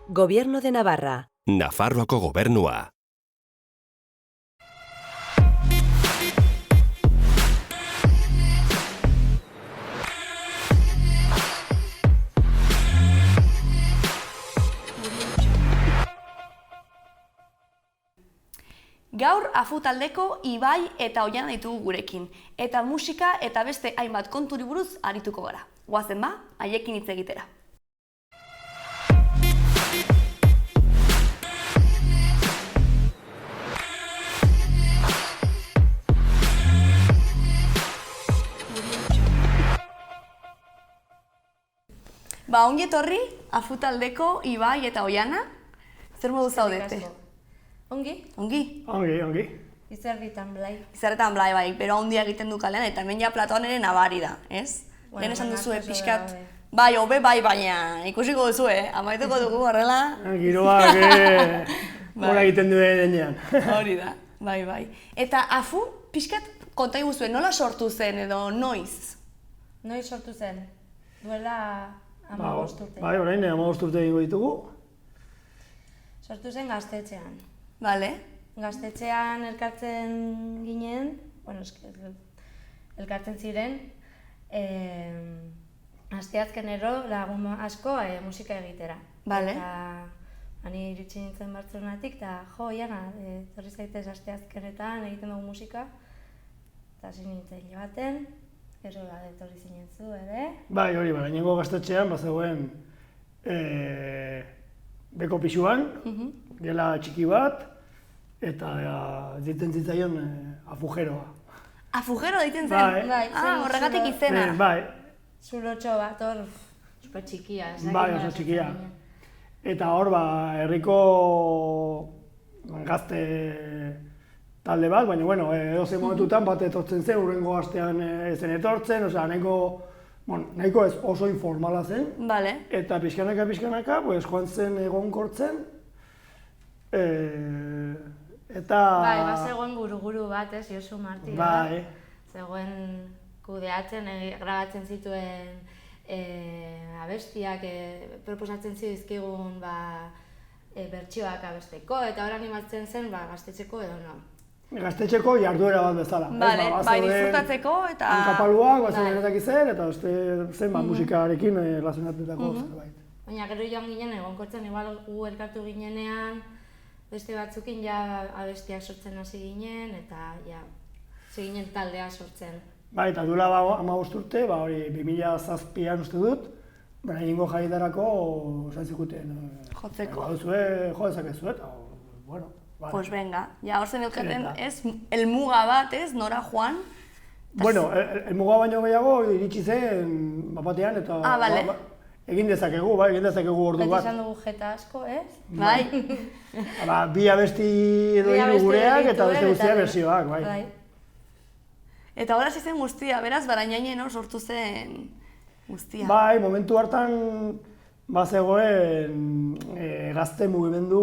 Gobierno de Navarra. Nafarroako gobernua. Gaur Afu taldeko Ibai eta Oiana ditugu gurekin, eta musika eta beste hainbat konturi buruz arituko gara. Goazen ba, haiekin hitz egitera. Ba, ongi etorri, Afu taldeko Ibai eta Oiana. Zer modu zaudete? Ongi? Ongi? Ongi. Izerditan blai. Izarretan blai bai, pero handia egiten du kalean, eta hemen ja platoan ere nabari da, ez? Lehen esan duzue pixkat, bai, hobe bai, baina ikusiko duzu, amaituko dugu horrela. Giroak gora egiten duen denean. Hori da, bai. Eta Afu, pixkat konta iguzue, nola sortu zen edo noiz? Noiz sortu zen? Duela 15 urte. Bai, orain 15 urte egingo ditugu. Sortu zen gaztetxean. Bale. Gaztetxean elkartzen ginen, elkartzen ziren, asteazkenero lagun asko musika egitera. Bale. Eta ani iritsi nintzen Bartzelonatik, eta jo, Iana, etorri zaitez asteazkenetan egiten dugu musika, eta hasi nintzen baten, gero etorri zinen zu ere. Bai, hori, gainengo gaztetxean, bazegoen beko pisuan, gela txiki bat, eta ditzen zitzaion afujeroa. Afujero deitzen zen? Bai, horregatik izena. Bai. Zulotxo bat, hor, super txikia. Bai, oso txikia. Eta hor, herriko gazte talde bat, baina, bueno, edozein momentutan bat etortzen zen, hurrengo astean zen etortzen, osea, nahiko ez oso informala zen. Bale. Eta pixkanaka, joan zen egonkortzen, eta... Bai, zegoen guru bat, Josu Marti. Bai. Zegoen kudeatzen, grabatzen zituen abestiak, proposatzen zizkigun bertsioak abesteko, eta hor animatzen zen gaztetxeko edo no. Gaztetxeko jarduera bat bezala. Bai, disfrutatzeko eta... Hankapaluak, bazenetak izan, eta zen musikarekin relazionatutako zerbait. Baina gero joan ginen egonkortzen, igual gu elkartu ginenean, beste batzukin ja abestiak sortzen hasi ginen, eta ja, ginen taldea sortzen. Bai, eta duela 15 urte, hori 2007an uste dut, ingo jaietarako esan zikuten. Jotzeko. Jo dezakezu, eta, bueno. Pues venga, ja hor zen eukaten, ez, elmuga bat, ez, nora joan? Bueno, elmuga baino gehiago iritsi zen batean, eta... Bale. Egin dezakegu ordu bat. Beti izan dugu jeta asko, ez? Bai. Bi abesti edo hiru gureak eta beste guztia bersioak, bai. Eta horaz izen guztia, beraz, Barainainen sortu zen guztia. Bai, momentu hartan bazegoen gazte mugimendu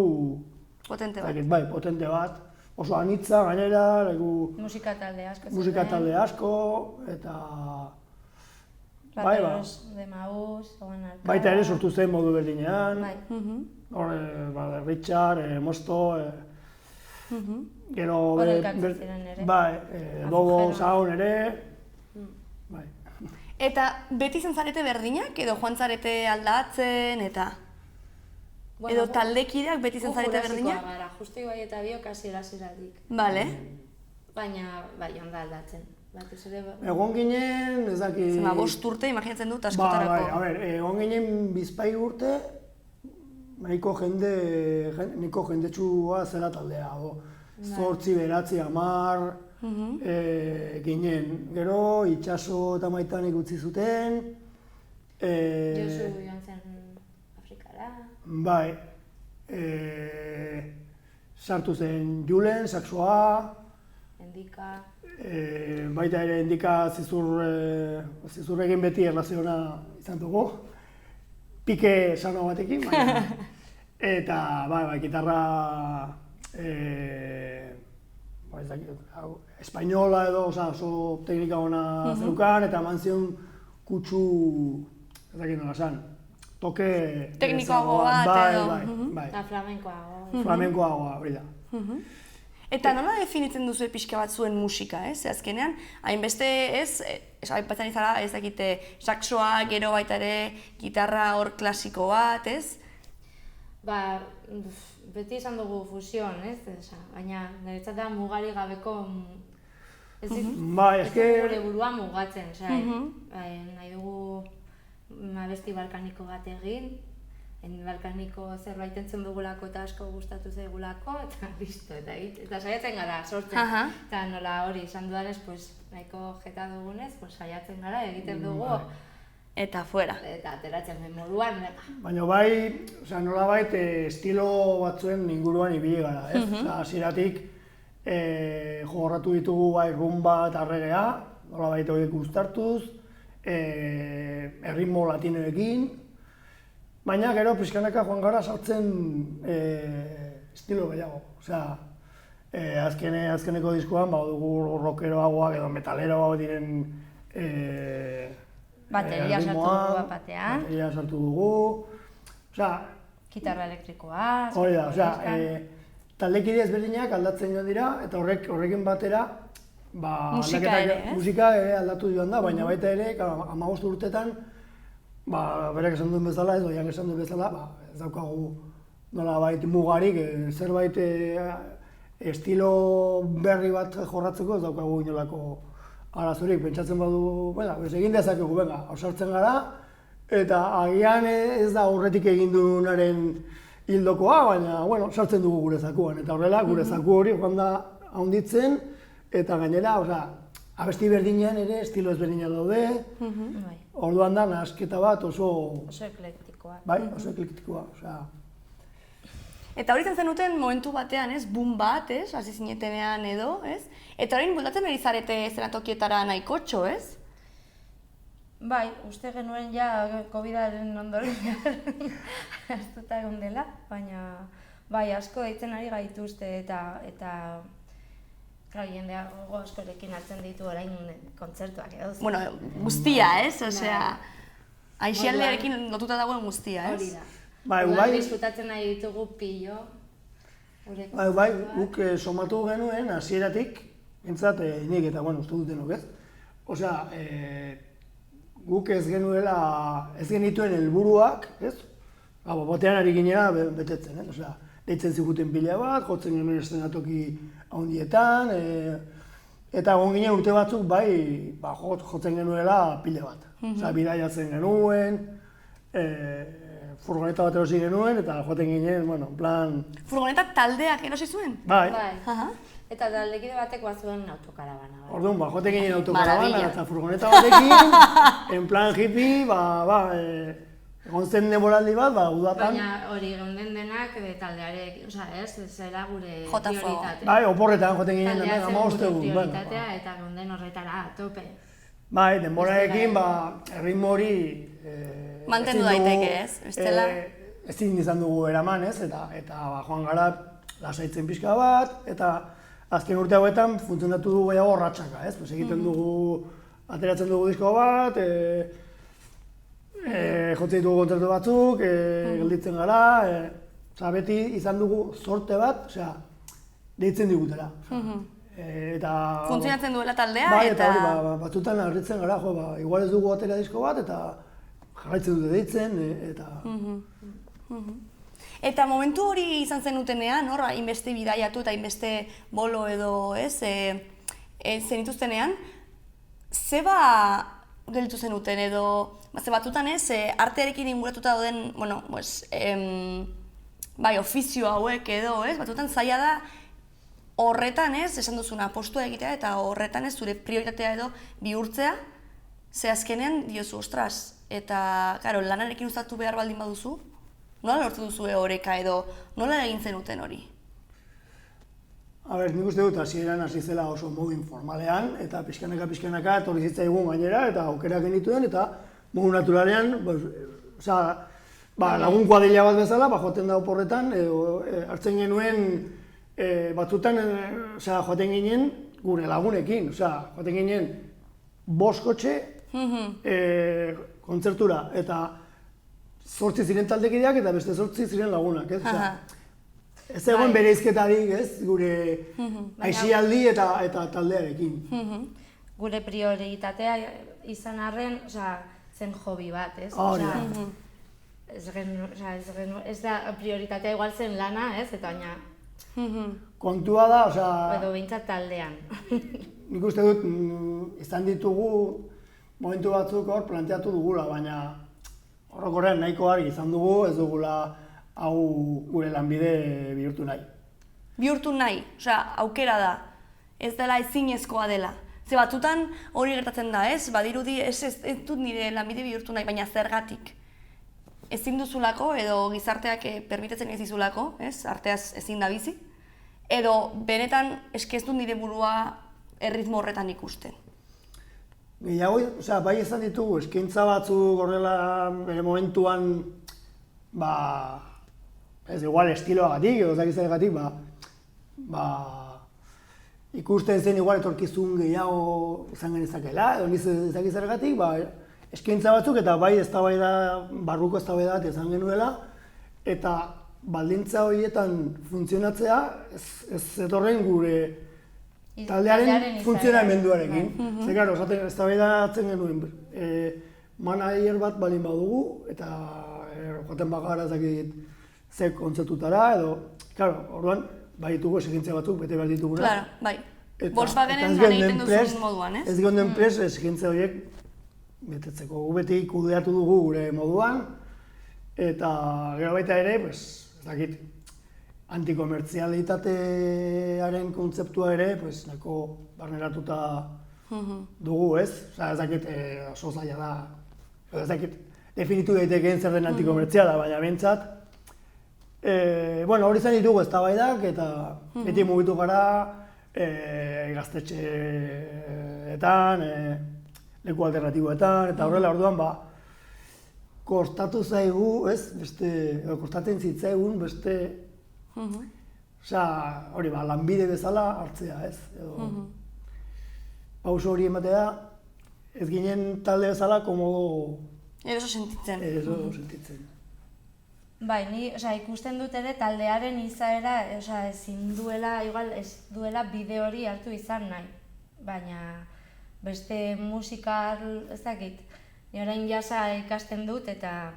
potente bat. Bai, potente bat. Oso anitza, gainera, musika talde asko. Musika talde asko, eta... Raperos de Maús, Ogan Alcala... Baita ere sortu zen modu berdinean. Bai. Richard, Mosto... Gero... Hor elkartzen ziren ere. Bai, Dogo, Saun ere... Bai. Eta beti izan zarete berdinak, edo joan zarete aldatzen, eta... Edo taldekideak beti izan zarete berdinak? Gara, justu Ibai eta biok hasiera-hasieratik. Bale. Baina, bai, joan da aldatzen. Egon ginen, ez daki... Zema, 5 urte, imaginatzen dut, askotarako. Bai, egon ginen bizpai urte, nahiko jendetsua zela taldea. 8, 9, 10 ginen. Gero, Itxaso eta Maitanik utzi zuten. Josu joan zen Afrikara. Bai. Sartu zen Julen, Saxoa. Endika. Baita ere Endika zizurrekin beti erlaziona izan dugu. Pike sano batekin, baina. Eta, bai, gitarra... espainola edo, oso teknika ona zeukan, eta eman zion kutsu, ez dakit nola esan, toke... Teknikoago bat edo. Bai, Eta flamenkoago. flamenkoagoa, hori da. Eta nola definitzen duzu pixka bat zuen musika, ez? Ze azkenean, hainbeste ez, aipatzen izala ez dakite saxoa, gero baita ere, gitarra hor klasiko bat, ez? Ba, beti izan dugu fusion, ez? Baina niretzat da mugari gabeko... Ez Bai, eske... gure burua mugatzen, nahi dugu abesti balkaniko bat egin, balkaniko zerbait entzun dugulako eta asko gustatu zaigulako, eta listo, eta saiatzen gara sortzen. Eta nola hori izan dudanez, nahiko jeta dugunez, saiatzen gara egiten dugu. Eta fuera. Eta ateratzen den moduan. Baina bai, nolabait estilo batzuen inguruan ibili gara, ez? Hasieratik jogorratu ditugu bai rumba eta reggaea, nolabait horiek uztartuz, erritmo latinoekin, baina gero pixkanaka joan gara sartzen estilo gehiago. Azkeneko diskoan dugu rockeroagoak edo metaleroagoak diren bateria sartu dugu bat batean. Bateria sartu dugu. Gitarra elektrikoa. Hori da, taldekide ezberdinak aldatzen joan dira, eta horrekin batera musika ere aldatu joan da, baina baita ere, 15 urtetan, berak esan duen bezala, ez doiak esan duen bezala, ez daukagu nolabait mugarik, zerbait estilo berri bat jorratzeko ez daukagu inolako arazorik. Pentsatzen badu, egin dezakegu, ausartzen gara, eta agian ez da aurretik egin duenaren hildokoa, baina sartzen dugu gure zakuan, eta horrela gure zaku hori joan da handitzen, eta gainera, abesti berdinean ere estilo ezberdina daude, orduan da nahasketa bat oso eklektikoa. Bai, oso eklektikoa. Eta hori zenuten momentu batean, ez, boom bat, ez, hasi zinetenean edo, ez? Eta hori bultatzen ari zarete zenatokietara nahikotxo, ez? Bai, uste genuen ja COVID-aren ondoren hartuta egon dela, baina bai, asko deitzen ari gaituzte eta jendea gogo askorekin hartzen ditu orain kontzertuak edo. Bueno, guztia, ez? Aixialdearekin lotuta dagoen guztia, ez? Hori da. Bai, diskutatzen nahi ditugu pilo. Bai, guk somatu genuen hasieratik, entzat nik eta uste dutenok, ez? Guk ez genituen helburuak, ez? Batean ari ginera betetzen, ez? Deitzen ziguten pila bat, jotzen genuen eszenatoki handietan, eta egon ginen urte batzuk bai jotzen genuela pila bat. Bidaiatzen genuen, furgoneta bat erosi genuen, eta joaten ginen, plan... Furgoneta taldeak erosi zuen? Bai. Eta taldekide batek bazuen autokarabana. Orduan, joaten ginen autokarabana, eta furgoneta batekin, en plan hippie, egon zen demoraldi bat, udatan... Baina hori geunden denak taldearek, zela gure JFO. prioritatea. Bai, oporretan joaten ginen, Taldea zen gure prioritatea egun. eta geunden horretara, tope. Bai, denborarekin, erritmo hori... Mantendu daiteke, ez? Bestela? Ezin izan dugu eraman, ez? Eta joan gara lasaitzen pixka bat, eta azken urte hauetan funtzionatu dugu gehiago ratxaka, ez? Egiten dugu, ateratzen dugu disko bat, jotzen ditugu kontzertu batzuk, gelditzen gara, beti izan dugu zorte bat, deitzen digutela. Funtzionatzen duela taldea, bai, eta hori, batzutan harritzen gara, igual ez dugu atera disko bat, eta jarraitzen dute deitzen, eta... Eta momentu hori izan zenutenean, hainbeste bidaiatu eta hainbeste bolo edo, ez, zenituztenean, zeba gelditu zenuten edo, ze batzutan ez, artearekin inguratuta dauden, bai, ofizio hauek edo, ez, batzutan zaila da horretan ez, esan duzuna, postua egitea eta horretan ez, zure prioritatea edo bihurtzea, ze azkenean diozu, ostras, eta, karo, lanarekin uztatu behar baldin baduzu, nola lortu duzu oreka edo, nola egin zenuten hori? Nik uste dut, hasieran hasi zela oso modu informalean, eta pixkanaka etorri zitzaigun gainera, eta aukerak genituen, eta modu naturalean, lagun kuadrilla bat bezala, joaten da oporretan, hartzen genuen batzutan, joaten ginen gure lagunekin, joaten ginen 5 kotxe kontzertura, eta 8 ziren taldekideak eta beste 8 ziren lagunak, ez? Aha. Ez egon bereizketarik, ez? Gure aisialdi eta taldearekin. Gure prioritatea izan arren, zen hobi bat, ez? Ez da prioritatea igual zen lana, ez? Eta baina... Kontua da, edo behintzat taldean. Nik uste dut, izan ditugu momentu batzuk hor planteatu dugula, baina orokorrean nahiko argi izan dugu, ez dugula hau gure lanbide bihurtu nahi. Bihurtu nahi, aukera da, ez dela ezinezkoa dela. Ze batzutan hori gertatzen da, ez? Badirudi ez dut nire lanbide bihurtu nahi, baina zergatik. Ezin duzulako edo gizarteak permitetzen ez dizulako, ez? Arteaz ezin da bizi. Edo benetan eske ez dut nire burua erritmo horretan ikusten. Gehiago, bai izan ditugu, eskaintza batzuk horrela bere momentuan, ez igual estiloagatik edo zakizagatik, ikusten zen igual etorkizun gehiago izan genezakela, edo niz ezakizagatik, eskaintza batzuk eta bai eztabaida, barruko eztabaida bat izan genuela, eta baldintza horietan funtzionatzea ez etorren gure taldearen funtzionamenduarekin. Ze, karo, eztabaidatzen genuen manager bat balin badugu, eta joaten bagara ezakit ze kontzeptutara, edo, karo, orduan, bai ditugu exigentzia batzuk, bete behar dituguna. Claro, bai. Volkswagenen lan egiten duzun moduan, ez? Ez gonden prest exigentzia horiek betetzeko. Gu beti kudeatu dugu gure moduan, eta gero baita ere, ez dakit, antikomertzialitatearen kontzeptua ere, nahiko barneratuta dugu, ez? Ez dakit oso zaila da, ez dakit definitu daitekeen zer den antikomertziala, baina behintzat, hori izan ditugu eztabaidak eta beti mugitu gara gaztetxeetan, leku alternatiboetan, eta horrela orduan kostatu zaigu, ez, kostatzen zitzaigun beste, hori lanbide bezala hartzea, ez, edo pauso hori ematea, ez ginen talde bezala komodo eroso sentitzen. Bai, ni ikusten dut ere taldearen izaera, ezin duela, igual ez duela bide hori hartu izan nahi, baina beste musikal, ez dakit, ni orain jasa ikasten dut eta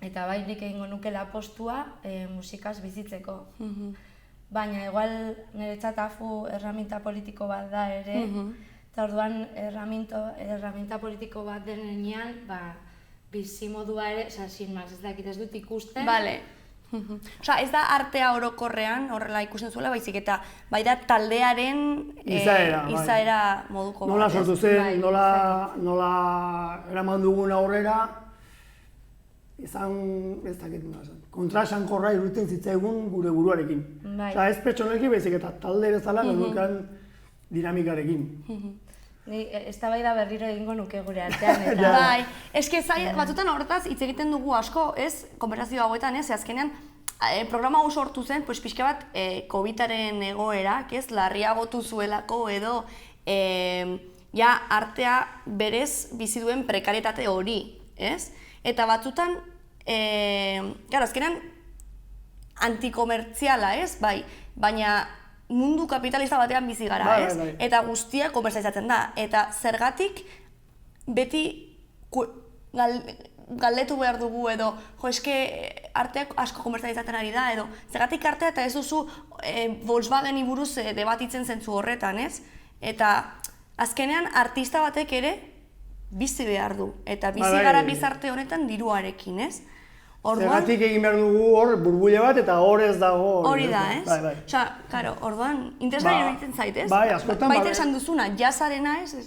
bai nik egingo nukela postua musikaz bizitzeko. Baina igual niretzat afu erraminta politiko bat da ere, eta orduan erraminta politiko bat denean, bizimodua ere, sin más, ez dakit ez dut ikusten. Bale. Ez da artea orokorrean horrela ikusten zuela, baizik eta bai da taldearen izaera moduko bat. Nola sortu zen, nola eraman dugun aurrera, izan, ez dakit nola zen, kontraesankorra iruditzen zitzaigun gure buruarekin. Ez pertsonekin, baizik eta talde bezala genukan dinamikarekin. Ni eztabaida berriro egingo nuke gure artean eta... Bai, eske batzutan horretaz hitz egiten dugu asko, ez, konversazio hauetan, ez, azkenean programa hau sortu zen, pixka bat COVID-aren egoerak, ez, larriagotu zuelako edo artea berez bizi duen prekarietate hori, ez? Eta batzutan, azkenean antikomertziala, ez, bai, baina mundu kapitalista batean bizi gara, ez? Eta guztia komerzializatzen da. Eta zergatik beti galdetu behar dugu edo eske arteak asko komerzializatzen ari da edo zergatik artea eta ez duzu Volkswageni buruz debatitzen zentzu horretan, ez? Eta azkenean artista batek ere bizi behar du. Eta bizi gara bizarte honetan diruarekin, ez? Zergatik egin behar dugu hor burbuile bat eta hor ez dago... Hori da, ez? Osa, karo, orduan, interesgarri egiten zait, ez? Bai, askotan... Baita esan duzuna, jazarena, ez?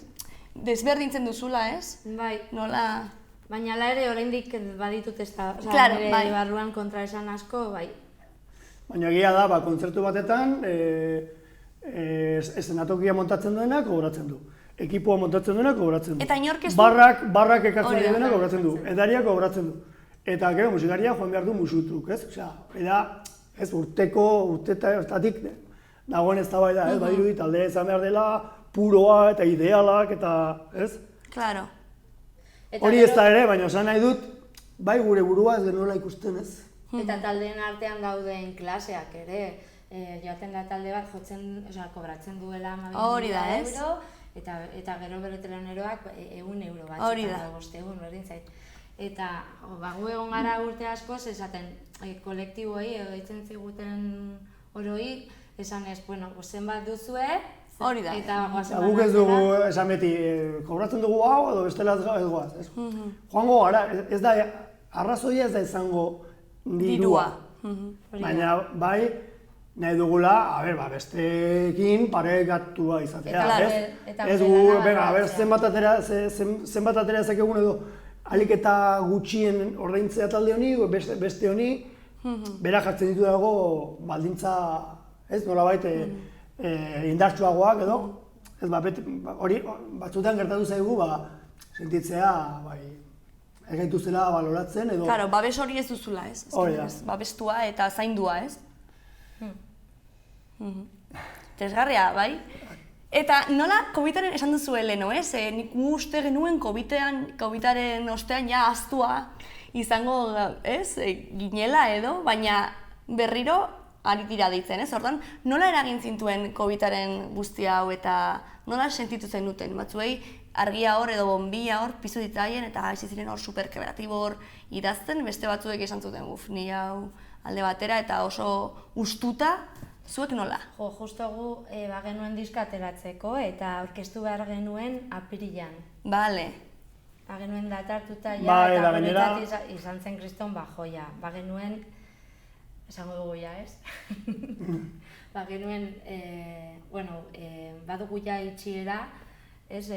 Desberdintzen duzula, ez? Bai. Nola... Baina ala ere oraindik baditut ez da, nire barruan kontraesan asko, bai. Baina egia da, kontzertu batetan, eszenatokia montatzen duena kobratzen du. Ekipoa montatzen duena kobratzen du. Eta inork ez du... Barrak ekartzen duena kobratzen du. Edariak kobratzen du. Eta gero musikaria joan behar du musutruk, ez? Ez urtetatik dagoen eztabaida, ez? Badirudi taldea izan behar dela, puroa eta idealak eta, ez? Claro. Hori ez da ere, baina esan nahi dut, bai gure burua ez genuela ikusten ez. Eta taldeen artean dauden klaseak ere, joaten da talde bat kobratzen duela Hori da, ez? euro, eta gero bere teleoneroak 100 euro bat. Hori da. 5 egun, berdin zait. Eta gu egon gara urte askoz, esaten kolektiboei, edo ditzen ziguten oroi, esan ez, bueno, zenbat duzue, Hori da. eta goazen Guk ez dugu esan beti, kobratzen dugu hau edo bestela ez goaz. Joango gara, ez da, arrazoia ez da izango dirua. Baina bai, nahi dugula, besteekin paregatua izatea. Ez gu, zenbat atera ezakegun edo alik eta gutxien ordaintzea talde honi, beste honi, bera jartzen ditu dago baldintza, ez, nolabait indartsuagoak edo, ez hori batzutan gertatu zaigu, sentitzea, ez gaituzela baloratzen edo... Claro, babes hori ez duzula, ez? Hori da. Babestua eta zaindua, ez? Interesgarria, bai? Eta nola COVID-aren esan duzu Eleno, ez? Nik uste genuen COVID-aren ostean ja ahaztua izango, ez? Ginela edo, baina berriro ari tira deitzen, ez? Orduan, nola eragin zintuen COVID-aren guztia hau eta nola sentitu zen duten? Batzuei argia hor edo bombia hor pizu ditzaien eta hasi ziren hor super kreatibo hor idazten, beste batzuek esan zuten, ni hau alde batera eta oso ustuta, zuek nola? Jo, justo gu bagenuen diska ateratzeko eta aurkeztu behar genuen apirilan. Bale. Bagenuen datartuta ja Bai, eta da gainera- horretat izan zen kriston bajoia. Bagenuen, esango dugu ja, ez? Bagenuen, badugu ja itxiera, ez,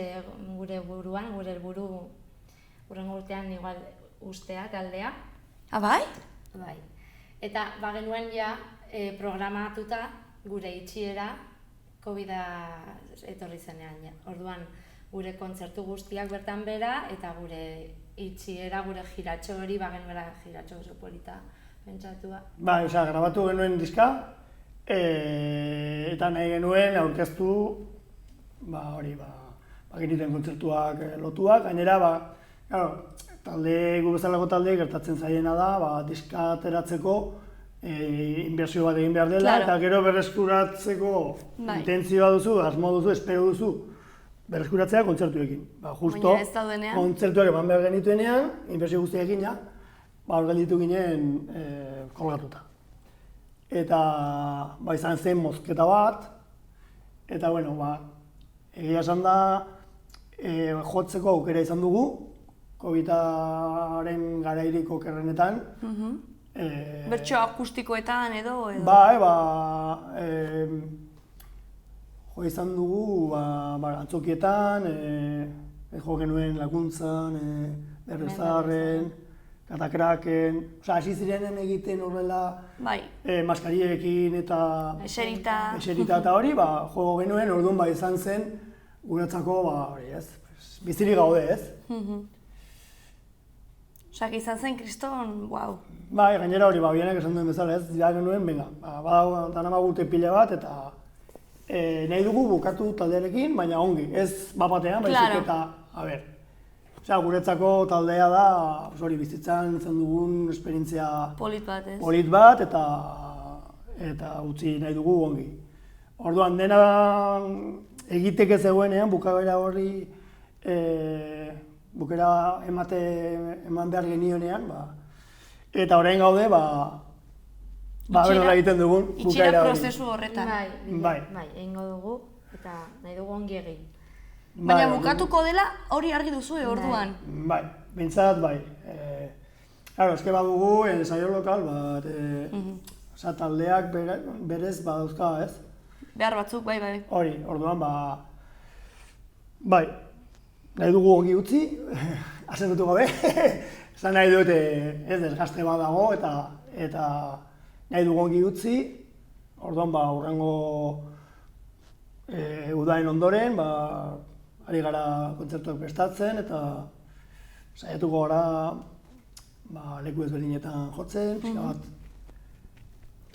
gure buruan, gure helburu hurrengo urtean igual ustea, taldea. Ah, bai? Bai. Eta bagenuen ja programatuta gure itxiera COVID-a etorri zenean ja. Orduan gure kontzertu guztiak bertan bera eta gure itxiera, gure jiratxo hori bagenuela jiratxo oso polita pentsatua. Bai, grabatu genuen diska, eta nahi genuen aurkeztu, genituen kontzertuak lotuak, gainera, gu bezalako talde gertatzen zaiena da, diska ateratzeko inbertsio bat egin behar dela, eta gero berreskuratzeko intentzioa duzu, asmo duzu, espero duzu, berreskuratzea kontzertuekin. Justo, kontzertuak eman behar genituenean, inbertsio guztiarekin ja, hor gelditu ginen kolgatuta. Eta izan zen mozketa bat, eta egia esan da, jotzeko aukera izan dugu, COVID-aren garairiko okerrenetan. Bertso akustikoetan edo? Jo izan dugu antzokietan, jo genuen Laguntzan, Berrezarren, Katakraken, hasi zirenen egiten horrela maskariekin eta eserita eta hori, jo genuen, orduan izan zen, guretzako, bizirik gaude, ez? Osak, izan zen, kriston, wow. Gainera hori, Bianek esan duen bezala, ez? Dira genuen, danamagute pila bat, eta nahi dugu bukatu taldearekin, baina ongi, ez bapatean, baizik eta, guretzako taldea da, bizitzan izan dugun esperientzia polit bat, eta utzi nahi dugu ongi. Orduan, dena egiteke zegoenean, bukabera horri, bukera eman behar genionean, eta orain gaude, nola egiten dugun bukaera hori. Itxera prozesu horretan. Bai, egingo dugu, eta nahi dugu ongi egin. Baina bukatuko dela hori argi duzu orduan. Bai, bintzat, bai. Eske badugu, ensaio lokal bat, taldeak berez badauzka, ez? Behar batzuk, bai. Hori, orduan, bai, nahi dugu ongi utzi, asendutu gabe, esan nahi dut ez desgaste bat dago eta nahi dugu ongi utzi, orduan, hurrengo udaen ondoren, ari gara kontzertuak prestatzen eta saiatuko gara leku ezberdinetan jotzen, pixka bat.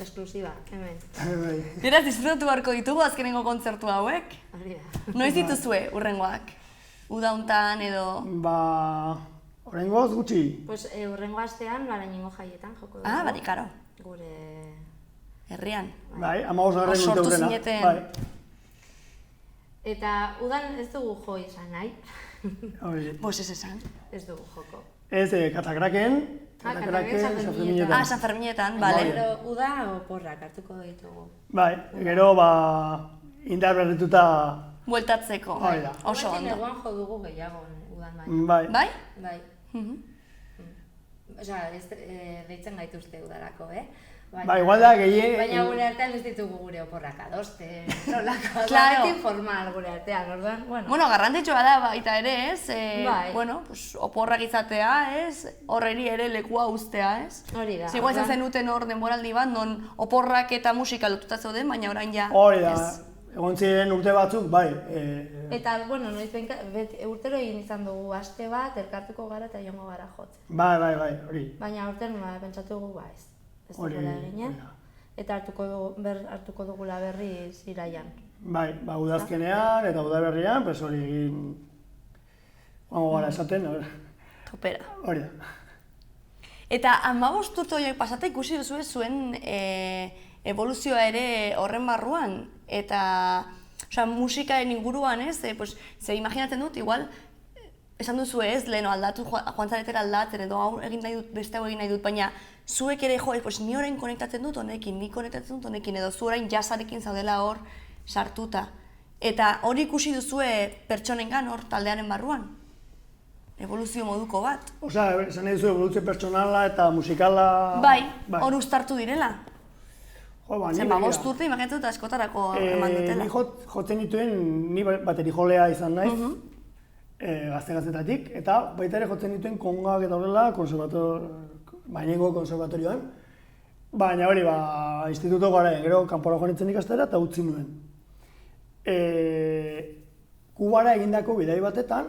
Esklusiba, hemen. Beraz, disfrutatu beharko ditugu azkenengo kontzertu hauek? Hori da. Noiz dituzue hurrengoak? Uda hontan edo... Horrengoz gutxi. Pues urrengo astean Laraingo jaietan joko dugu. Ah, bati, karo. Gure... Herrian. Bai, 15. Sortu urte urrena. zineten. Bai. Eta udan ez dugu jo izan nahi. Hori. Pues ez esan. Ez dugu joko. Ez, Katakraken, Katakraken, San Ferminetan. Ah, San Ferminetan, bale. Gero uda oporrak hartuko ditugu. Bai, gero indar berrituta, Bueltatzeko. Hori da. Oso Horrekin ondo. eguan jo dugu gehiago udan baino. bai. Bai? Bai. Mhm. Osea, deitzen gaituzte udarako, Ba, igual da, Baina gure artean ez ditugu gure oporrak adosten, nolako, Claro. beti formal gure artean, orduan, Bueno, garrantzitsua da baita ere, ez? Bai. Bueno, pues, oporrak izatea, ez? Horreri ere lekua uztea, ez? Hori da. Zego izan orduan- zenuten hor denboraldi bat, non oporrak eta musika lotuta zeuden, baina orain ja... Hori da, ez. egon ziren urte batzuk, bai. Eta, bueno, noizbenka, urtero egin izan dugu aste bat, elkartuko gara eta joango gara jotzen. Bai, hori. Baina aurten pentsatu dugu ez. Ez Hori, dugula eginen. hori da. Eta hartuko dugula berriz iraian. Bai, udazkenean eta udaberrian, pues hori egin... Joango gara esaten, Topera. hori da. Eta 15 urte horiek pasata ikusi duzu zuen evoluzioa ere horren barruan. Eta, osea, musikaren inguruan, ez? Pues, ze imaginatzen dut, igual, esan duzu ez, leheno aldatu, joan zaretera aldatzen, edo hau egin nahi dut, beste hau egin nahi dut, baina zuek ere jo, pues, ni orain konektatzen dut honekin, ni konektatzen dut honekin, edo zu orain jazzarekin zaudela hor sartuta. Eta hori ikusi duzue pertsonengan hor taldearen barruan? Evoluzio moduko bat? Osea, esan nahi duzu evoluzio pertsonala eta musikala... Bai, hor uztartu direla. Jo, ba, Zer, 15 urte imaginatzen dut askotarako eman dutela. Ni jotzen dituen, ni baterijolea izan naiz, gazte-gaztetatik, eta baita ere jotzen dituen kongak eta horrela, Bainengo konservatorioan. Baina hori, instituto gara, gero kanpora joan nintzen ikastera eta utzi nuen. Kubara egindako bidai batetan,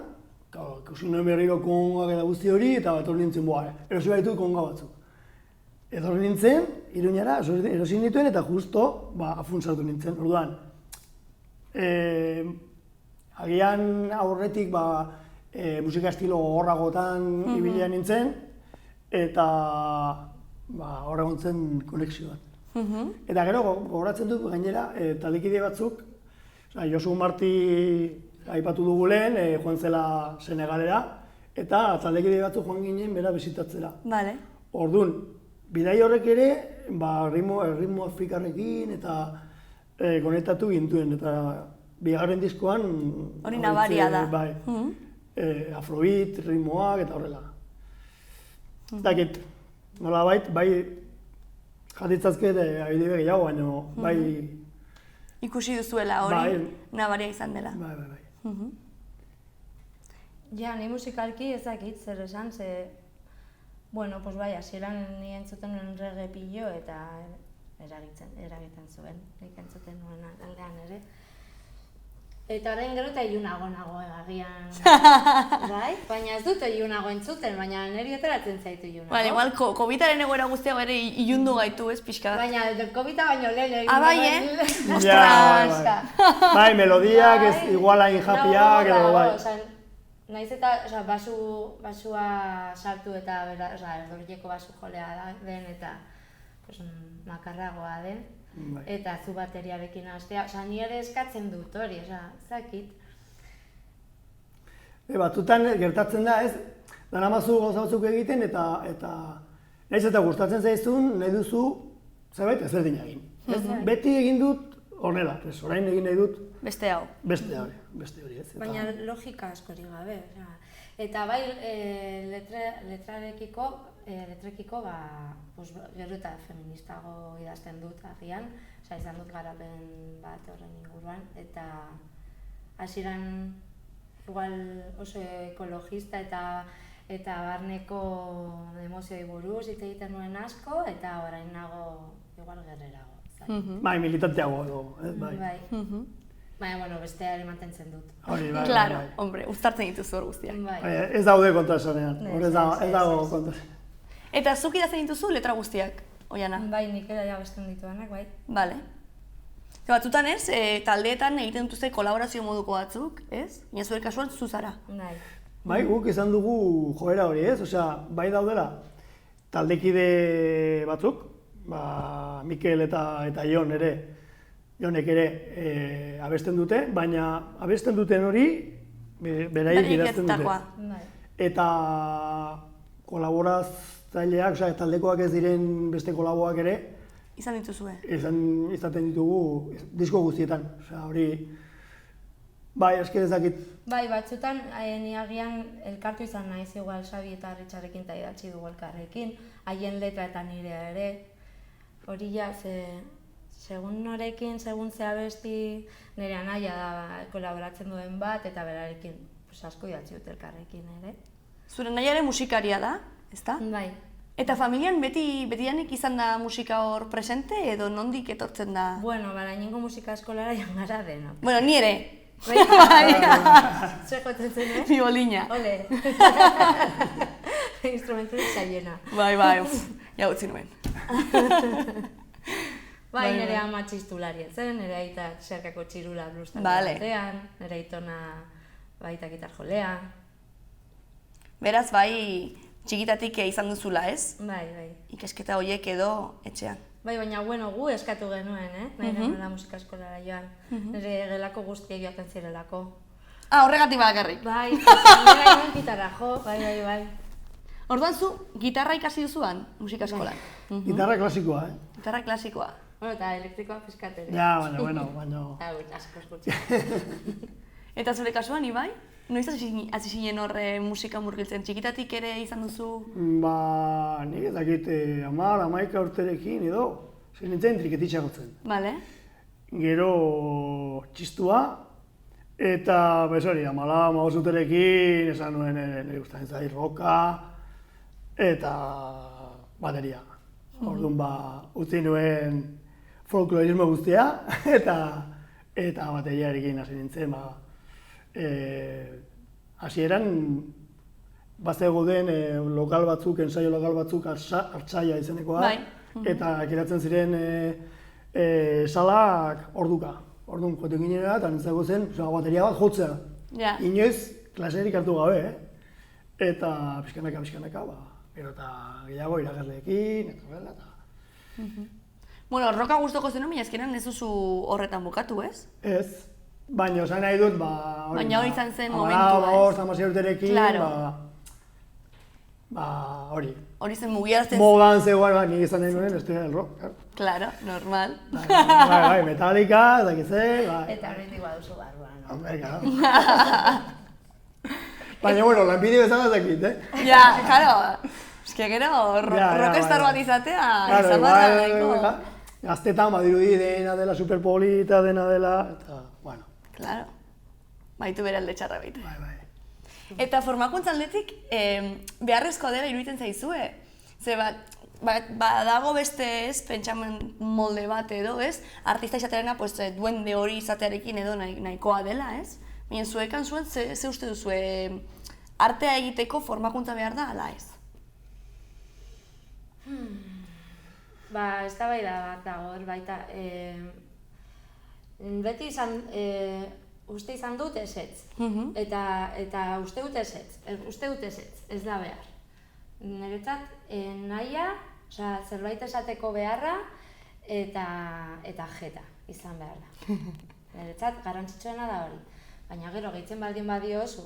ikusi nuen berriro kongak eta guzti hori, eta bat hori nintzen erosi baitu konga batzuk. Etorri nintzen, Iruñara, erosi nituen eta justo afuntzartu nintzen. Orduan, agian aurretik musika estilo gogorragotan ibilia nintzen, eta hor egon zen konexio bat. Eta gero gogoratzen dut gainera taldekide batzuk, Josu Marti aipatu dugu lehen, joan zela Senegalera, eta taldekide batzuk joan ginen bera bisitatzera. Vale. Orduan, bidai horrek ere, ritmo afrikarrekin eta konektatu gintuen, eta bigarren diskoan... Hori nabaria da. Bai, afrobeat, ritmoak eta horrela. Dakit, nolabait, bai jatitzazket adibide gehiago, baina bai... Ikusi duzuela hori nabaria izan dela. Bai. Ja, ni musikalki ezakit zer esan, bueno, pues bai, hasieran ni entzuten nuen reggae pillo eta eragiten zuen, nik entzuten nuen aldean ere. Eta orain gero eta ilunago nago agian, bai? Baina ez dut ilunago entzuten, baina niri ateratzen zaitu ilunago. Baina, igual, COVID-aren egoera guztiago ere ilundu gaitu, ez, pixka bat. Baina, COVID-a baino lehen egin. Bai, Ostras! Bai, melodiak, ez igual hain japiak, edo bai. Naiz eta, basua sartu eta, erdoriko basu jolea den eta makarragoa den. Eta zu bateriarekin hastea, ni ere eskatzen dut hori, zakit. Batzutan gertatzen da, ez, daramazu gauza batzuk egiten eta nahiz eta gustatzen zaizun, nahi duzu zerbait ezberdin egin. Beti egin dut horrela, orain egin nahi dut beste hau. Beste hori, ez. Baina logika askorik gabe. Eta bai letrekiko, gero eta feministago idazten dut agian, izan dut garapen bat horren inguruan, eta hasieran igual oso ekologista eta barneko emozioei buruz hitz egiten nuen asko, eta orain nago igual gerrerago. Bai, militanteago edo, bai. Baina, bueno, besteari mantentzen dut. Hori, bai. Claro, hombre, uztartzen dituzu hor guztiak. Ez daude kontrasanean, hor ez dago kontrasanean. Eta zuk idazten dituzu letra guztiak, Oiana? Bai, nik ere abesten dituanak, bai. Bale. Batzutan ez, taldeetan egiten dituzte kolaborazio moduko batzuk, ez? Baina zure kasuan zu zara. Nahi. bai, guk izan dugu joera hori, ez? Osea, bai daudela taldekide batzuk, Mikel eta Jon ere, Jonek ere abesten dute, baina abesten duten hori beraiek idazten dute. Eta kolaboratzaileak, osea, taldekoak ez diren beste kolaboak ere, Izan dituzue? Izaten ditugu disko guztietan, osea, hori, bai, eske ez dakit. Bai, batzutan, ni agian elkartu izan naiz igual Xabi eta Ritxarekin eta idatzi dugu elkarrekin, haien letra eta nirea ere, hori ja, segun norekin, segun ze abesti, nire anaia da kolaboratzen duen bat, eta berarekin asko idatzi dut elkarrekin ere. Zure nahiare musikaria da, ezta? Bai. Eta familian betidanik izan da musika hor presente edo nondik etortzen da? Bueno, barainengo musika eskolara joan gara denok. Bueno, ni ere. Bai. Zer jotzen zen, Biolina. Ole. Instrumenturik zaiena. Bai, ja utzi nuen. Bai, nire ama txistulari zen, nire aita zerkako txirula blustan batean, nire aitona baita gitar jolea. Beraz, bai, txikitatik izan duzula, ez? Bai. Ikasketa horiek edo etxean. Bai, baina gu eskatu genuen, nahi genuela musika eskolara joan. Nire gelako guztiek joaten zirelako. Horregatik bakarrik. Bai, nire gainan gitarra jo, bai. Orduan zu, gitarra ikasi duzuan musika eskolan? Gitarra klasikoa, Gitarra klasikoa. Bueno, eta elektrikoa pizkat ere. Ja, baina. Asko eskutxe. Eta zure kasuan, Ibai? Noiz hasi zinen horre musika murgiltzen? Txikitatik ere izan duzu? Nik ez dakit 10-11 urterekin edo, nintzen triketitxa gotzen. Bale. Gero txistua, eta bez hori, 14-15 urterekin esan nuen nire gustatzen zait roka, eta bateria. Orduan utzi nuen folklorismo guztia, eta bateriarekin hasi nintzen, hasieran bazegoen lokal batzuk, ensaio lokal batzuk Artsaia izenekoa, eta geratzen ziren salak orduka. Orduan joten ginera eta nintzako zen bateria bat jotzea. Inoiz klaserik hartu gabe, eta pixkanaka, gero eta gehiago irakasleekin, eta Bueno, roka gustoko zenuen, baina ezkenan ez duzu horretan bukatu, ez? Ez. Baina, esan nahi dut, baina hori izan zen momentua, ez? 16 urterekin, hori. Hori zen mugiarazten... Modan zegoen, nik izan nahi nuen, ez el rock, claro. Claro, normal. Bai, Metallica, ez dakiz, bai. Eta horretik baduzu barruan. Hombre, claro. Baina, bueno, lanbide bezala ez dakit, Ja, claro. Ez que gero, rockstar bat izatea, izan bat nahiko. Gaztetan badirudi dena dela superpolita, dena dela, eta, bueno. Claro. Baitu bere alde txarra baita. Bai. Eta formakuntza aldetik, beharrezkoa dela iruditzen zaizue. Ze badago beste ez, pentsamen molde bat edo ez, artista izatearena duende hori izatearekin edo nahikoa dela ez. Baina zuekan zuen, ze uste duzue, artea egiteko formakuntza behar da, ala ez? Eztabaida bat dago, baita, beti uste izan dut ezetz, eta uste dut ezetz, ez da behar. Niretzat, nahia, zerbait esateko beharra eta jeta izan behar da. Niretzat, garrantzitsuena da hori. Baina gero, gehitzen baldin badiozu,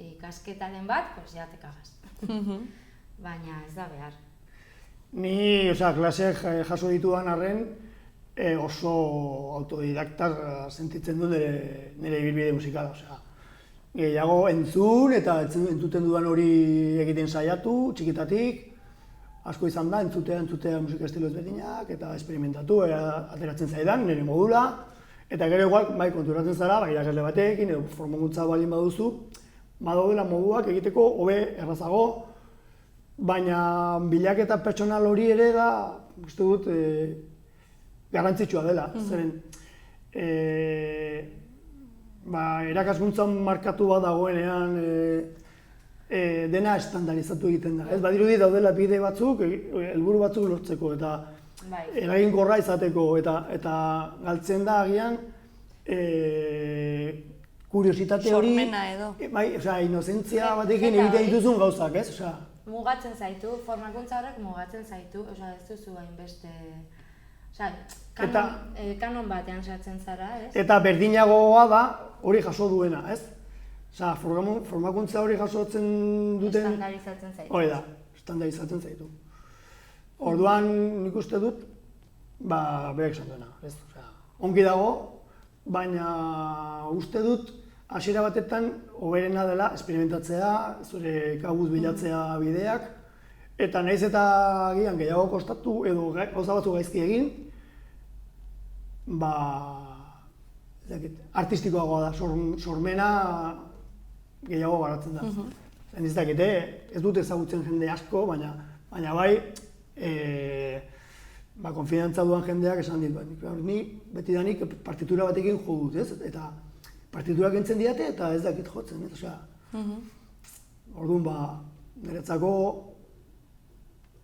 ikasketaren bat, ja te kagaz. Baina ez da behar. Ni, klaseak jaso ditudan arren, oso autodidakta sentitzen du nire ibilbide musikala. Gehiago entzun eta entzuten dudan hori egiten saiatu, txikitatik. Asko izan da, entzutea musika estilo ezberdinak eta esperimentatu, ateratzen zaidan, nire modula. Eta gero igual, konturatzen zara, irakasle batekin edo formakuntza baldin baduzu, badaudela moduak egiteko hobe errazago, baina bilaketa pertsonal hori ere da, uste dut, garrantzitsua dela. Zeren, erakaskuntzan markatu bat dagoenean dena estandarizatu egiten da. Badirudi daudela bide batzuk, helburu batzuk lortzeko eta eraginkorra izateko eta galtzen da agian kuriositate hori, Sormena edo. bai, osea, inozentzia batekin egiten dituzun gauzak, ez? Osea, Mugatzen zaitu, formakuntza horrek mugatzen zaitu, osea, ez duzu hainbeste... Osea, kanon batean sartzen zara, ez? eta berdinagoa da hori jaso duena, ez? Osea, formakuntza hori jasotzen duten... Estandarizatzen zaitu. Hori da, estandarizatzen zaitu. Orduan nik uste dut, berak esan duena, ez? Osea, ongi dago, baina uste dut, hasiera batetan, hoberena dela esperimentatzea, zure kabuz bilatzea bideak, eta nahiz eta agian gehiago kostatu edo gauza batzu gaizki egin, artistikoagoa da, sormena gehiago garatzen da. Ez dakit, ez dut ezagutzen jende asko, baina bai, konfidantza duan jendeak esan dit, ni betidanik partitura batekin jo dut, ez? Eta partiturak entzen diate eta ez dakit jotzen, ez? Osea, orduan, niretzako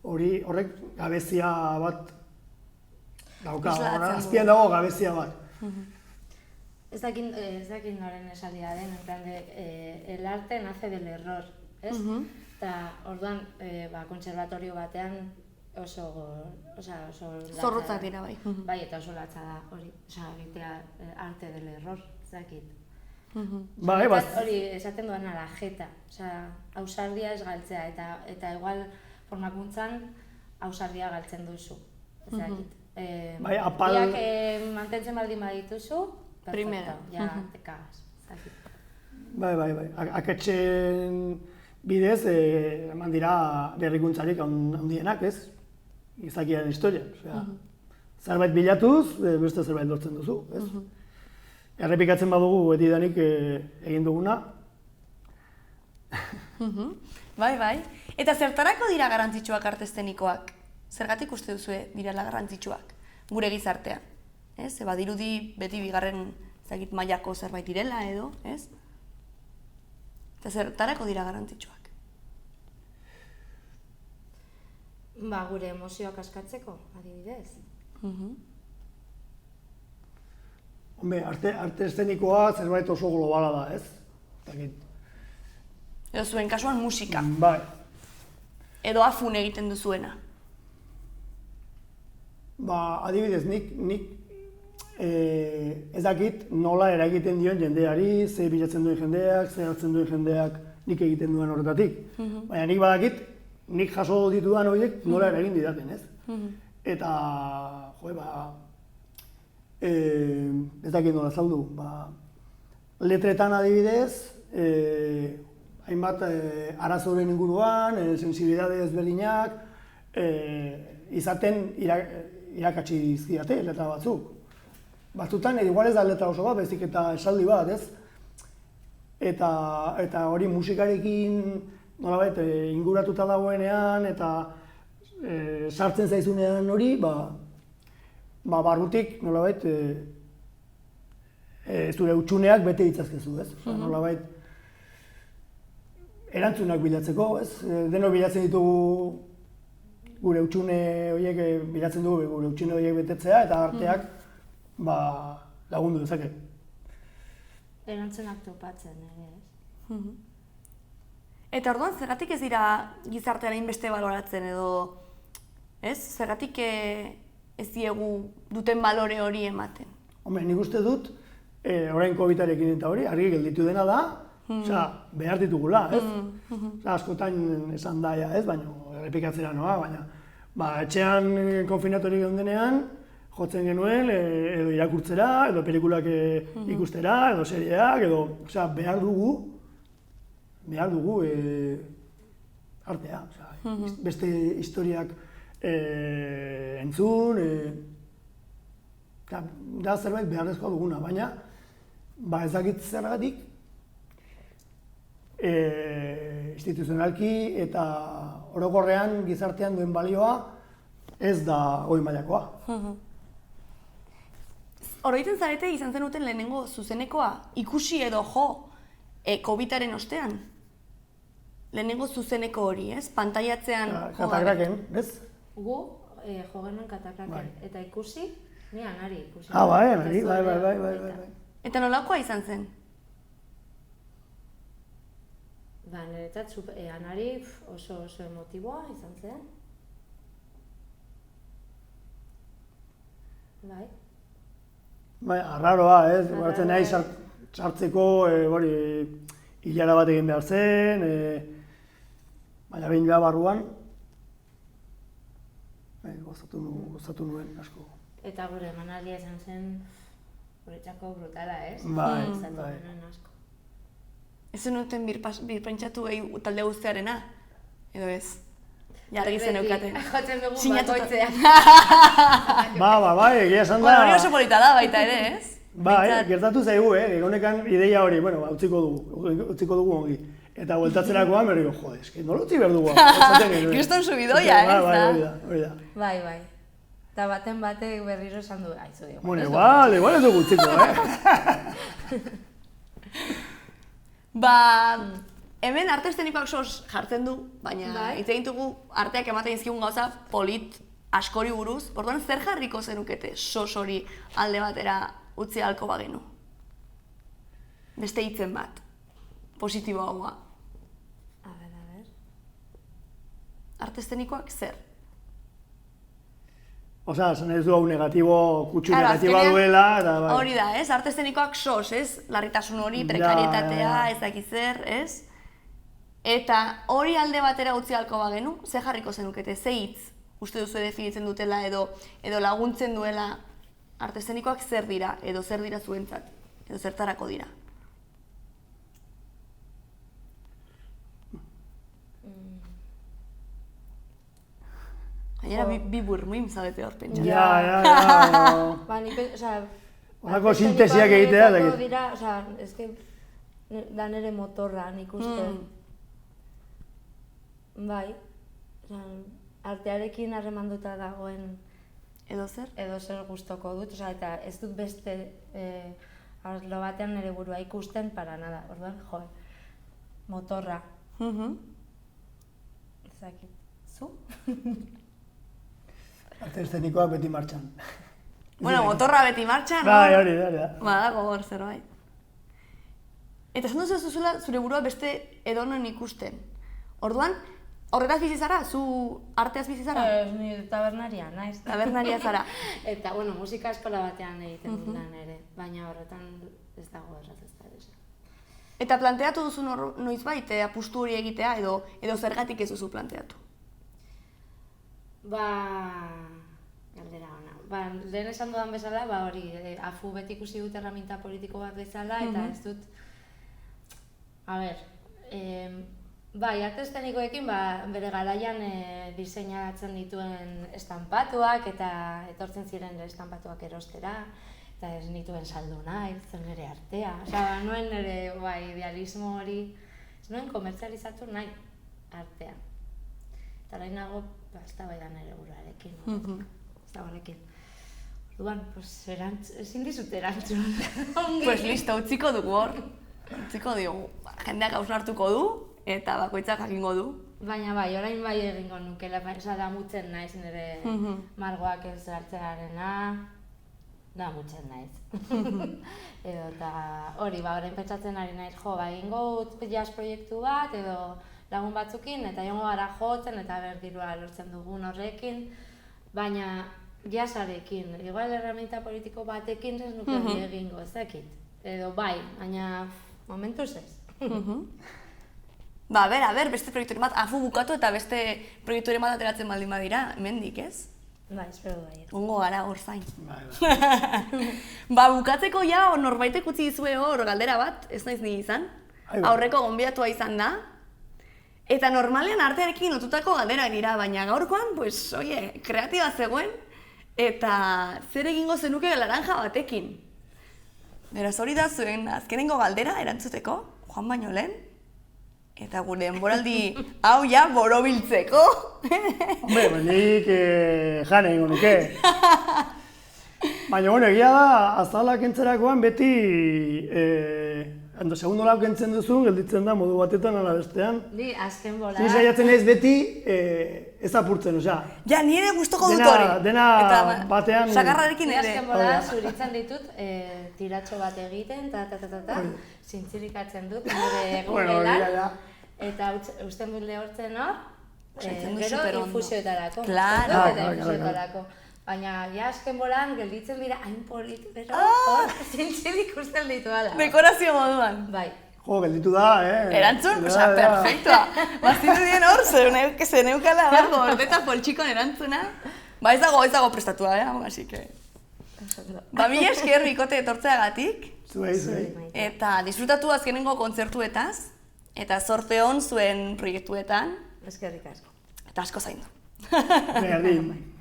horrek gabezia bat dauka, azpian dago gabezia bat. Ez dakit noren esaldia den, en plan de, el arte nace del error, ez? Eta orduan, kontserbatorio batean oso Zorrotzak dira, bai. Bai, eta oso latza da hori, egitea arte del error, ez dakit. Hori esaten duan ala, jeta, ausardia ez galtzea, eta igual formakuntzan ausardia galtzen duzu, ez dakit. Biak mantentzen baldin badituzu, perfecto, ja, te cagas, ez dakit. Bai, aketxen bidez eman dira berrikuntzarik handienak, ez? Gizakiaren historia. Zerbait bilatuz, beste zerbait lortzen duzu, ez? Errepikatzen badugu betidanik egin duguna. Bai. Eta zertarako dira garrantzitsuak arte eszenikoak? Zergatik uste duzue direla garrantzitsuak gure gizartean? Ez? Badirudi beti bigarren mailako zerbait direla edo, ez? Eta zertarako dira garrantzitsuak? Gure emozioak askatzeko, adibidez. Hombre, arte eszenikoa zerbait oso globala da, ez? Edo zuen kasuan musika. Bai. Edo afun egiten duzuena. Adibidez, nik ez dakit nola eragiten dion jendeari, ze bilatzen duen jendeak, ze hartzen duen jendeak nik egiten duen horretatik. Baina nik badakit, nik jaso ditudan horiek nola eragin didaten, ez? Eta, ez dakit nola zaldu, letretan adibidez, hainbat arazoren inguruan, sensibilidade ezberdinak, izaten irakatsi dizkiate letra batzuk. Batzutan, igual ez da letra oso bat, baizik eta esaldi bat, ez? Eta hori musikarekin nolabait inguratuta dagoenean eta sartzen zaizunean hori, barrutik nolabait zure hutsuneak bete ditzazkezu, ez? Nolabait erantzunak bilatzeko, ez? Denok bilatzen ditugu gure hutsune horiek bilatzen dugu gure hutsune horiek betetzea eta arteak lagundu dezake. Erantzunak topatzen ere, ez? Eta orduan, zergatik ez dira gizartean hainbeste baloratzen edo, ez? Zergatik ez diegu duten balore hori ematen? Hombre, nik uste dut, orain COVID-arekin eta hori, argi gelditu dena da, behar ditugula, ez? Askotan esan daia, ez? Baina, errepikatzera noa, baina etxean konfinatorik geundenean, jotzen genuen, edo irakurtzera, edo pelikulak ikustera, edo serieak, edo, behar dugu artea, beste historiak entzun, da zerbait beharrezkoa duguna, baina ez dakit zergatik instituzionalki eta orokorrean gizartean duen balioa ez da goi mailakoa. Oroitzen zarete izan zenuten lehenengo zuzenekoa ikusi edo jo COVID-aren ostean? Lehenengo zuzeneko hori, ez? Pantaiatzean jo. Katakraken, ez? Gu jo genuen katakraken, eta ikusi, ni anari ikusi. Bai. Eta nolakoa izan zen? niretzat Anari oso emotiboa izan zen. Bai. Bai, arraroa, ez? Baratzen nahi sartzeko, hilara bat egin behar zen, baina behin behar barruan, gozatu nuen asko. Eta gure emanaldia izan zen, guretzako brutala, ez? Bai. Asko. Ez zenuten birpentsatu talde guztiarena, edo ez? Jarri zen eukate. Jotzen dugu bakoitzean. Bai, egia esan da... Hori oso polita da baita ere, ez? Bai, gertatu zaigu, honekan ideia hori, utziko dugu ongi. Eta bueltatzerakoan berriro, jode, eski, nola utzi behar dugu? Kriston subidoia, ez da? Hori da. Bai. Eta baten batek berriro esan du, aizu dio. Bueno, igual ez dugu utziko, Hemen arte eszenikoak sos jartzen du, baina hitz egin dugu arteak ematen dizkigun gauza polit askori buruz. Orduan, zer jarriko zenukete sos hori alde batera utzi ahalko bagenu? Beste hitzen bat, positiboagoa. A ber. Arte eszenikoak zer? Osa, esan ez du hau kutsu negatiboa duela, eta bai. Hori da, ez? Arte eszenikoak sos, ez? Larritasun hori, prekarietatea, ez dakiz zer, ez? Eta hori alde batera utzi ahalko bagenu, ze jarriko zenukete, ze hitz uste duzu definitzen dutela edo laguntzen duela arte eszenikoak zer dira, edo zer dira zuentzat, edo zertarako dira? Gainera, bi burmuin zabete hor pentsa. Ja. Horako sintesiak egitea, dira, da nere motorra, nik uste. Bai, artearekin harremanduta dagoen edo zer gustoko dut, eta ez dut beste arlo batean nire burua ikusten para nada, orduan, motorra. Ezakit, zu? Arte eszenikoa beti martxan. Bueno, motorra beti martxan, no? Bai, hori da. Badago hor zerbait. Eta esan duzu zuzula zure burua beste edonon ikusten. Orduan, horretaz bizi zara? Zu arteaz bizi zara? Ni tabernaria, naiz. Tabernaria zara. Eta, musika eskola batean egiten dut lan ere, baina horretan ez dago erraz ez da esan. Eta planteatu duzu noizbait apustu hori egitea edo zergatik ez duzu planteatu? Galdera ona. Lehen esan dudan bezala, hori, afu beti ikusi dut erraminta politiko bat bezala, eta ez dut... Arte eszenikoekin bere garaian diseinatzen dituen estampatuak eta etortzen ziren estampatuak erostera, eta ez nituen saldu nahi, zen nire artea. Nuen nire idealismo hori, ez nuen komertzializatu nahi artea. Eta orain nago, ez da bai da nire buruarekin, ez da horrekin. Orduan, ezin dizut erantzun. Pues listo, utziko dugu hor. Utziko dugu, jendeak hausnartuko du eta bakoitzak jakingo du. Baina orain bai egingo nukela, damutzen naiz nire margoak ez hartzearena, damutzen naiz. Eta hori, orain pentsatzen ari naiz, egingo jazz proiektu bat edo lagun batzukin, eta jongo gara jotzen eta berdirua lortzen dugun horrekin, baina jazzarekin, igual erraminta politiko batekin ez nuke hori egingo, ezakit. Edo baina momentuz ez. Beste proiekturen bat, afu bukatu eta beste proiekturen bat ateratzen baldin badira, hemendik, ez? Espero da. Ongo gara hor zain. Bukatzeko norbaitek utzi dizue hor galdera bat, ez naiz ni izan, aurreko gonbidatua izan da, eta normalean artearekin lotutako galderak dira, baina gaurkoan, kreatiba zegoen, eta zer egingo zenuke laranja batekin. Beraz, hori da zuen azkenengo galdera erantzuteko, Juan baino lehen, eta gure denboraldi hau borobiltzeko. Hombre, nik jane egingo nuke. Baina, egia da, azalak entzerakoan beti, segundo lau kentzen duzu, gelditzen da modu batetan ala bestean. Ni azken bola. Ni saiatzen naiz beti ez apurtzen, osea. Ja, nire gustoko dut hori. Dena batean... Sagarrarekin ere. Azken bola zuritzen ditut, tiratxo bat egiten, zintzirik atzen dut, nire egunela. eta usten dut lehortzen hor, Saitzen du gero superondo. infusioetarako. Claro. Eta infusioetarako. Baina, ja, azken bolan, gelditzen dira, hain polit, berro, hor, zintzilik usten ditu ala. Dekorazio moduan. Bai. Jo, gelditu da, Erantzun, osea, perfectua. Bazitu dien hor, zeneukala hor, gordeta poltxikon erantzuna. Ba, ez dago prestatua, así que... Ba, mila esker bikote etortzeagatik. Zuei. Eta disfrutatu azkenengo kontzertuetaz. Eta zorte hon zuen proiektuetan. Eskerrik asko. Eta asko zaindu. Berdin.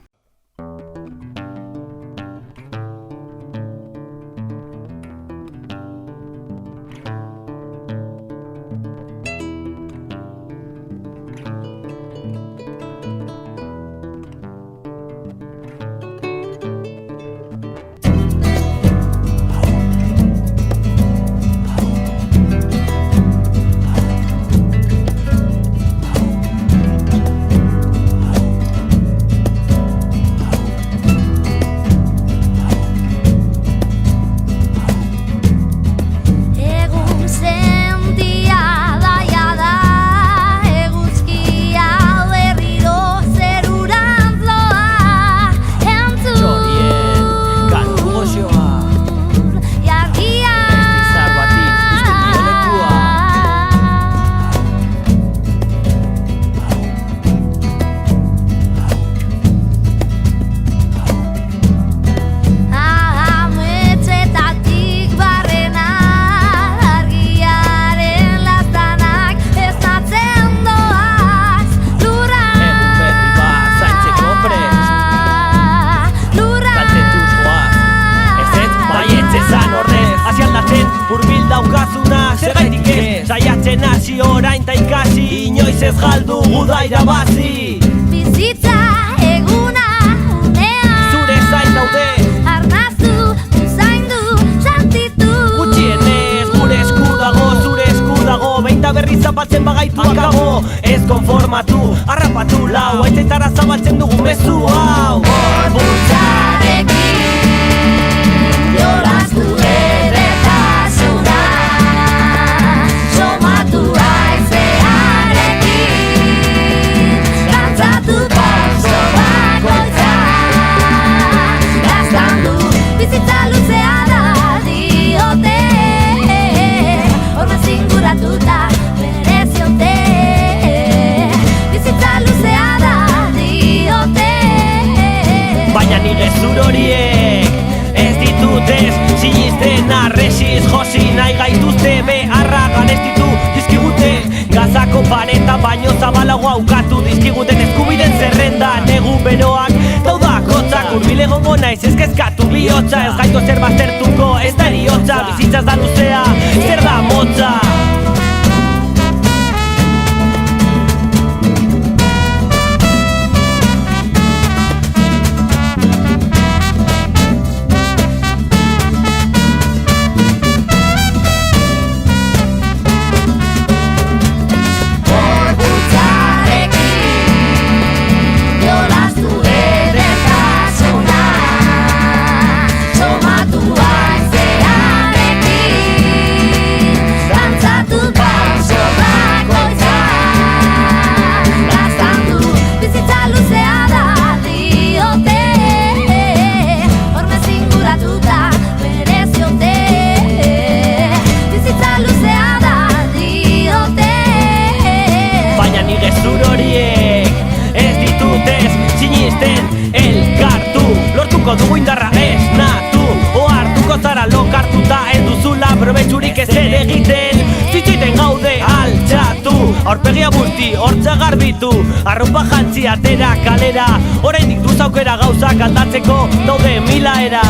Saiatzen hasi orain ta ikasi, inoiz ez galdu guda irabazi. Bizitza eguna unea, Zure zain daude, arnazu, usaindu, sentitu. gutxienez gure esku dago, zure esku dago. Behin da berriz zapaltzen bagaitu akabo, ez konformatu, harrapatu lau, haitzetara zabaltzen dugu mezu hau. Gorputzarekin jolastu edertasuna, somatu haizearekin, dantzatu pauso bakoitza, gaztandu bizitza luzea da diote, horrez inguratuta mereziote, bizitza luzea da diote. Baina ni gezur horiek ez ditutez sinisten arresiz josi nahi gaituzte beharra garestitu dizkigute gazako pareta baino zabalago aukatu dizkiguten eskubiden zerrenda negu beroak daudakotzak hurbil egongo naiz ez kezkatu bihotza ez gaitu zer baztertuko ez da eriotza bizitzaz da luzea zer da motza. Dugu indarra esnatu, ohartuko zara lokartuta ez duzula probetxurik ez ere egiten zitzuiten gaude altxatu, aurpegia busti, hortza garbitu arropa jantzi atera kalera oraindik duz aukera gauzak aldatzeko daude mila era.